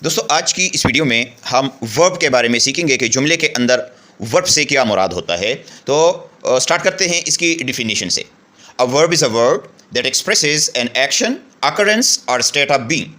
دوستو آج کی اس ویڈیو میں ہم ورب کے بارے میں سیکھیں گے کہ جملے کے اندر ورب سے کیا مراد ہوتا ہے. تو سٹارٹ کرتے ہیں اس کی ڈیفینیشن سے. A verb is a word that expresses an action, occurrence or state of being.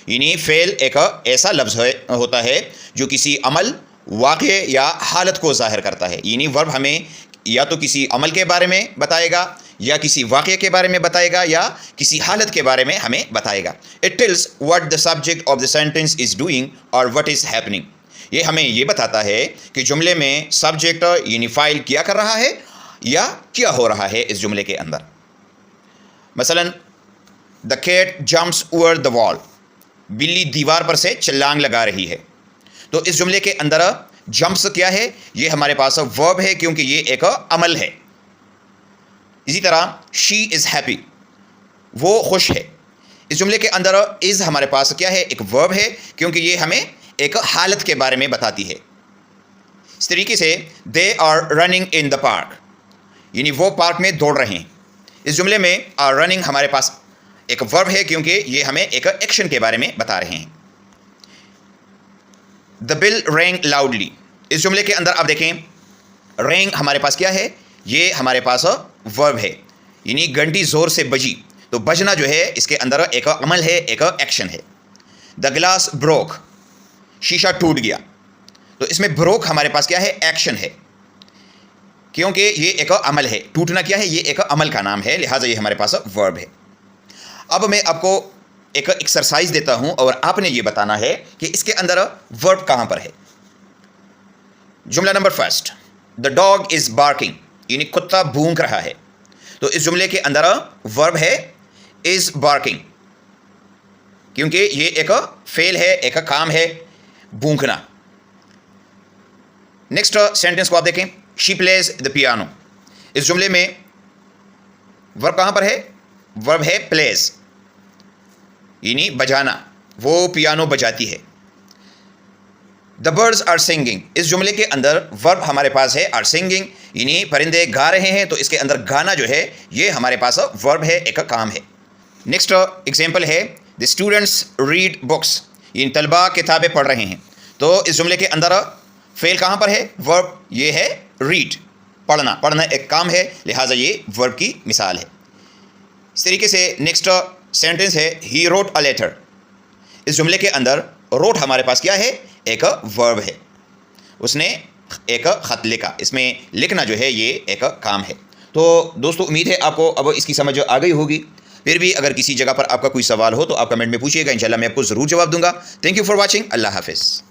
یعنی فعل ایک ایسا لفظ ہوتا ہے جو کسی عمل، واقعے یا حالت کو ظاہر کرتا ہے. یعنی ورب ہمیں یا تو کسی عمل کے بارے میں بتائے گا، یا کسی واقعے کے بارے میں بتائے گا، یا کسی حالت کے بارے میں ہمیں بتائے گا. It tells what the subject of the sentence is doing or what is happening. یہ ہمیں یہ بتاتا ہے کہ جملے میں سبجیکٹ یعنی فاعل کیا کر رہا ہے یا کیا ہو رہا ہے اس جملے کے اندر. مثلا the cat jumps over the wall. بلی دیوار پر سے چھلانگ لگا رہی ہے. تو اس جملے کے اندر جمپس کیا ہے؟ یہ ہمارے پاس ورب ہے کیونکہ یہ ایک عمل ہے. اسی طرح she is happy. وہ خوش ہے. اس جملے کے اندر is ہمارے پاس کیا ہے؟ ایک ورب ہے کیونکہ یہ ہمیں ایک حالت کے بارے میں بتاتی ہے. اس طریقے سے they are running in the park. یعنی وہ پارک میں دوڑ رہے ہیں. اس جملے میں are running ہمارے پاس ایک ورب ہے کیونکہ یہ ہمیں ایک ایکشن کے بارے میں بتا رہے ہیں. The bell rang loudly. اس جملے کے اندر آپ دیکھیں rang ہمارے پاس کیا ہے؟ یہ ہمارے پاس ورب ہے. یعنی گھنٹی زور سے بجی. تو بجنا جو ہے اس کے اندر ایک عمل ہے، ایک ایکشن ہے. The glass broke. شیشہ ٹوٹ گیا. تو اس میں broke ہمارے پاس کیا ہے؟ ایکشن ہے کیونکہ یہ ایک عمل ہے. ٹوٹنا کیا ہے؟ یہ ایک عمل کا نام ہے، لہٰذا یہ ہمارے پاس ورب ہے. اب میں آپ کو ایک ایکسرسائز دیتا ہوں اور آپ نے یہ بتانا ہے کہ اس کے اندر ورب کہاں پر ہے. جملہ number first, the dog is barking. یعنی کتا بھونک رہا ہے. تو اس جملے کے اندر ورب ہے از بارکنگ کیونکہ یہ ایک فعل ہے، ایک کام ہے بھونکنا. نیکسٹ سینٹینس کو آپ دیکھیں، شی پلیز دا پیانو. اس جملے میں ورب کہاں پر ہے؟ ورب ہے پلیز یعنی بجانا. وہ پیانو بجاتی ہے. The birds are singing. اس جملے کے اندر ورب ہمارے پاس ہے آر سنگنگ یعنی پرندے گا رہے ہیں. تو اس کے اندر گانا جو ہے یہ ہمارے پاس ورب ہے، ایک کام ہے. نیکسٹ ایگزامپل ہے دی اسٹوڈنٹس ریڈ بکس. یعنی طلباء کتابیں پڑھ رہے ہیں. تو اس جملے کے اندر فعل کہاں پر ہے؟ ورب یہ ہے ریڈ، پڑھنا. پڑھنا ایک کام ہے، لہٰذا یہ ورب کی مثال ہے. اس طریقے سے نیکسٹ سینٹینس ہے ہی روٹ اے لیٹر. اس جملے کے اندر روٹ ہمارے پاس کیا ہے؟ ایک ورب ہے. اس نے ایک خط لکھا. اس میں لکھنا جو ہے یہ ایک کام ہے. تو دوستو امید ہے آپ کو اب اس کی سمجھ آ گئی ہوگی. پھر بھی اگر کسی جگہ پر آپ کا کوئی سوال ہو تو آپ کمنٹ میں پوچھیے گا، انشاءاللہ میں آپ کو ضرور جواب دوں گا. Thank you for watching. اللہ حافظ.